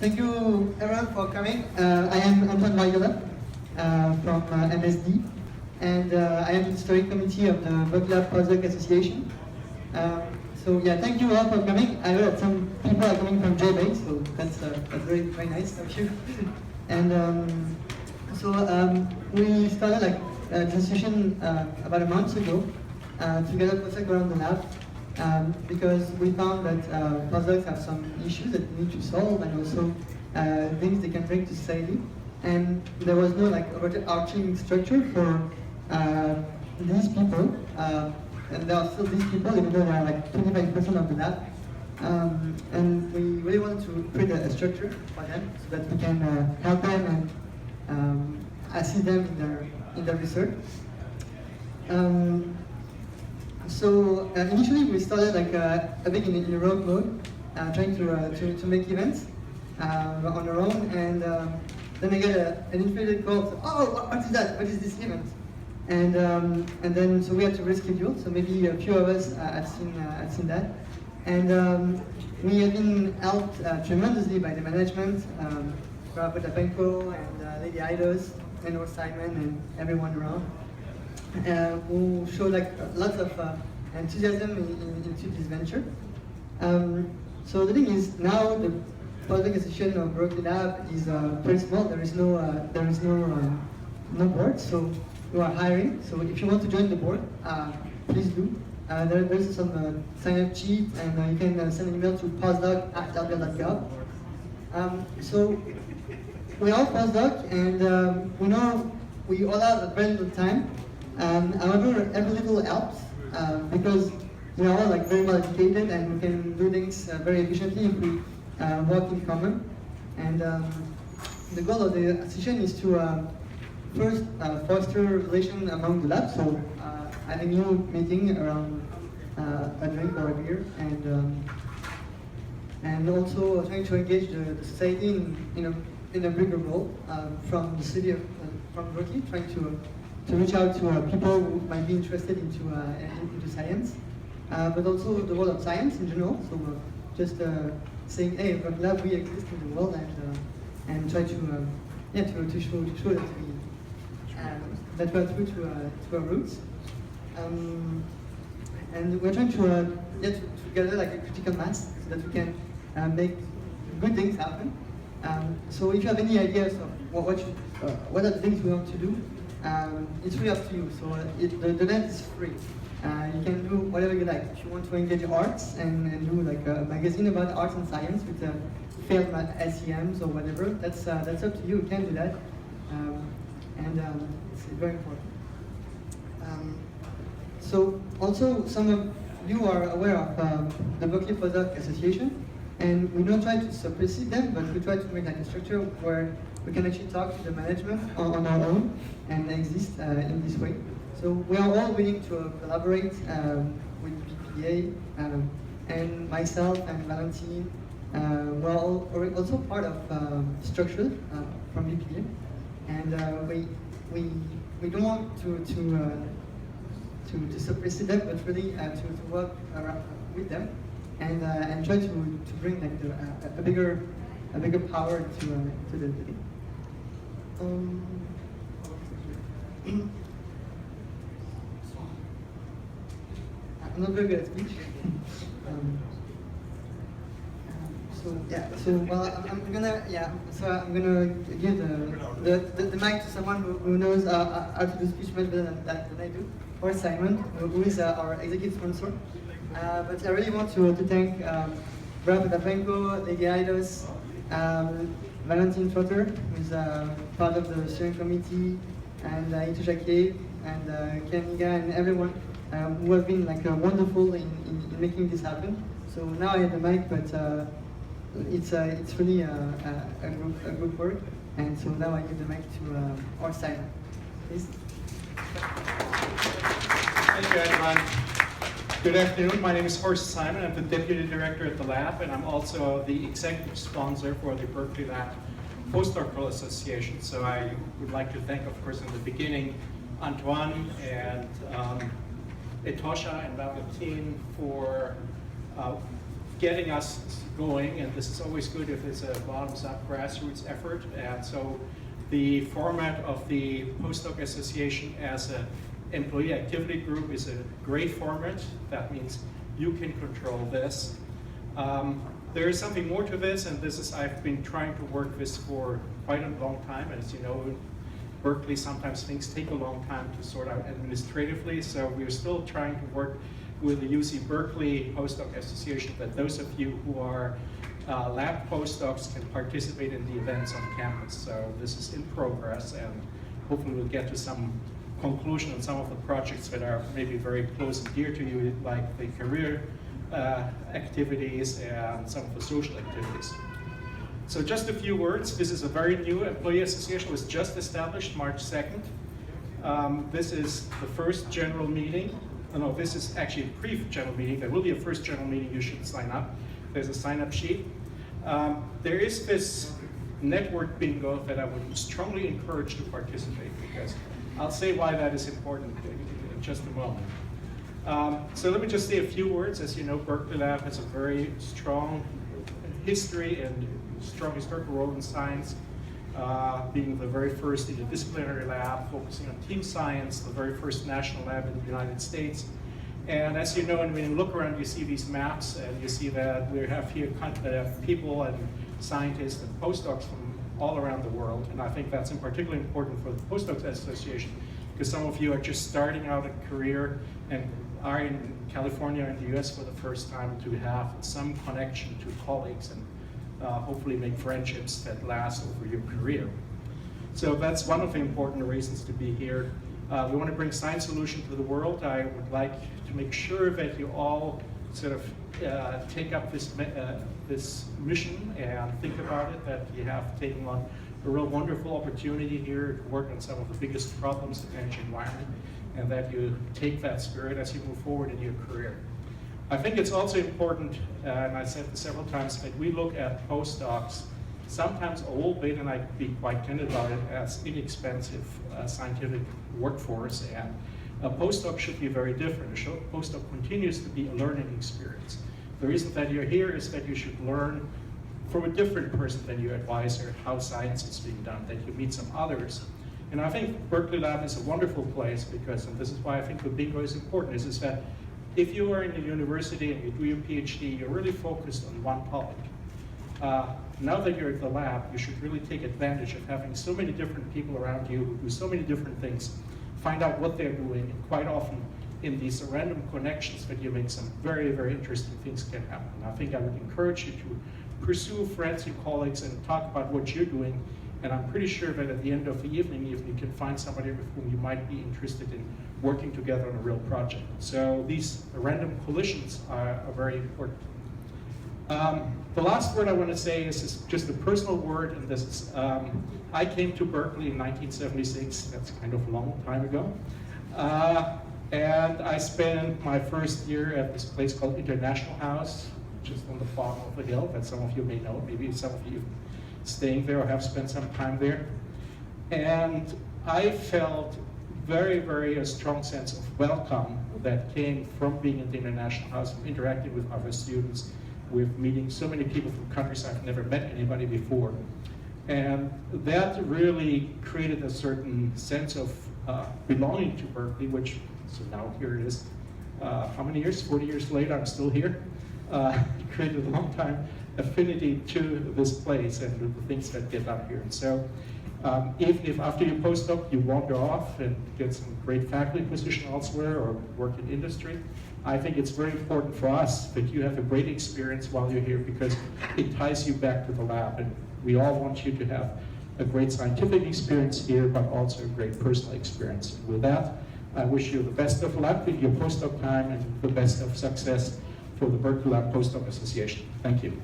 Thank you everyone for coming. I am Antoine Variola from MSD, and I am in the steering committee of the Berkeley Postdoc Association. So yeah, thank you all for coming. I know that some people are coming from JBase, so that's very, very nice of you. And we started like this association about a month ago to gather postdocs around the lab. Because we found that postdocs have some issues that we need to solve, and also things they can bring to society. And there was no like overarching structure for these people, and there are still these people, even though they are like 25% of the lab. And we really wanted to create a structure for them so that we can help them and assist them in their research. So initially we started like a bit in a rogue mode, trying to make events on our own, and then I get an infiltrated call. So, oh, what is that? What is this event? And then so we had to reschedule. So maybe a few of us had seen that, and we have been helped tremendously by the management, Potdapenko and Lady Idos, and Simon and everyone around. Who showed like lots of enthusiasm into this venture. So the thing is, now the Postdoc Association of Berkeley Lab is very small. There is no board, so we are hiring. So if you want to join the board, please do. There's some sign-up sheet, and you can send an email to postdoc@lbl.gov. So we are postdoc, and we know we all have very little time. However, every little helps because we are all like very well educated, and we can do things very efficiently if we work in common. And the goal of the association is to first foster relation among the labs, so having new meeting around a drink or a beer, and also trying to engage the society in a bigger role from the city from Berkeley, trying to reach out to people who might be interested into science, but also the world of science in general. So just saying, hey, we're glad we exist in the world, and try to show that we're true to our roots. And we're trying to gather like a critical mass so that we can make good things happen. So if you have any ideas of what are the things we want to do, it's really up to you. So the net is free. You can do whatever you like. If you want to engage arts and do like a magazine about arts and science with failed SEMs or whatever, that's up to you. You can do that, and it's very important. So also some of you are aware of the Berkeley Postdoc Association, and we don't try to supersede them, but we try to make like a structure where we can actually talk to the management on our own and exist in this way. So we are all willing to collaborate with BPA, and myself and Valentine. We're all also part of structure from BPA, and we don't want to supersede them, but really to work with them and try to bring like a bigger power to the thing. I'm not very good at speech. I'm gonna give the mic to someone who knows how to do speech much better than I do, or Simon, who is our executive sponsor. But I really want to thank Potdapenko, Lady Idos, Valentine Trotter, who is part of the steering committee, and Ito Jacquet, and Kemiga, and everyone who have been like wonderful in making this happen. So now I have the mic, but it's really a group work, and so now I give the mic to our Simon. Please. Thank you, everyone. Good afternoon. My name is Horst Simon. I'm the Deputy Director at the lab, and I'm also the executive sponsor for the Berkeley Lab Postdoctoral Association. So I would like to thank, of course, in the beginning, Antoine and Etosha and Valentine for getting us going, and this is always good if it's a bottoms-up grassroots effort. And so the format of the Postdoc Association as an employee activity group is a great format. That means you can control this. There is something more to this, and this is I've been trying to work this for quite a long time. As you know, in Berkeley, sometimes things take a long time to sort out administratively, so we're still trying to work with the UC Berkeley Postdoc Association that those of you who are lab postdocs can participate in the events on campus. So this is in progress, and hopefully we'll get to some conclusion on some of the projects that are maybe very close and dear to you, like the career activities and some of the social activities. So just a few words. This is a very new employee association. It was just established March 2nd. This is the first general meeting. No, this is actually a pre-general meeting. There will be a first general meeting. You should sign up. There's a sign-up sheet. There is this network bingo that I would strongly encourage to participate, because I'll say why that is important in just a moment. So let me just say a few words. As you know, Berkeley Lab has a very strong history and strong historical role in science, being the very first interdisciplinary lab focusing on team science, the very first national lab in the United States. And as you know, and when you look around, you see these maps, and you see that we have here people and scientists and postdocs from all around the world. And I think that's in particular important for the Postdoc Association, because some of you are just starting out a career and are in California and the US for the first time, to have some connection to colleagues and hopefully make friendships that last over your career. So that's one of the important reasons to be here. We want to bring science solution to the world. I would like to make sure that you all sort of take up this mission and think about it, that you have taken on a real wonderful opportunity here to work on some of the biggest problems in the energy environment, and that you take that spirit as you move forward in your career. I think it's also important, and I said this several times, that we look at postdocs, sometimes old, Ben and I be quite candid about it, as inexpensive scientific workforce, and a postdoc should be very different. A postdoc continues to be a learning experience. The reason that you're here is that you should learn from a different person than your advisor how science is being done, that you meet some others. And I think Berkeley Lab is a wonderful place because, and this is why I think the bingo is important, is that if you are in a university and you do your PhD, you're really focused on one topic. Now that you're at the lab, you should really take advantage of having so many different people around you who do so many different things, find out what they're doing, and quite often in these random connections that you make, some very, very interesting things can happen. And I think I would encourage you to pursue friends and colleagues and talk about what you're doing. And I'm pretty sure that at the end of the evening, if you can find somebody with whom you might be interested in working together on a real project. So these random collisions are very important. The last word I want to say is just a personal word, and this is, I came to Berkeley in 1976, that's kind of a long time ago. And I spent my first year at this place called International House, just on the bottom of the hill, that some of you may know, maybe some of you staying there or have spent some time there. And I felt very, very strong sense of welcome that came from being in the International House, from interacting with other students, with meeting so many people from countries I've never met anybody before. And that really created a certain sense of belonging to Berkeley, which, so now here it is. How many years? 40 years later, I'm still here. It created a long time affinity to this place and the things that get done here. And so if after your postdoc you wander off and get some great faculty position elsewhere or work in industry, I think it's very important for us that you have a great experience while you're here, because it ties you back to the lab. And we all want you to have a great scientific experience here, but also a great personal experience. And with that, I wish you the best of luck with your postdoc time and the best of success for the Berkeley Lab Postdoc Association. Thank you.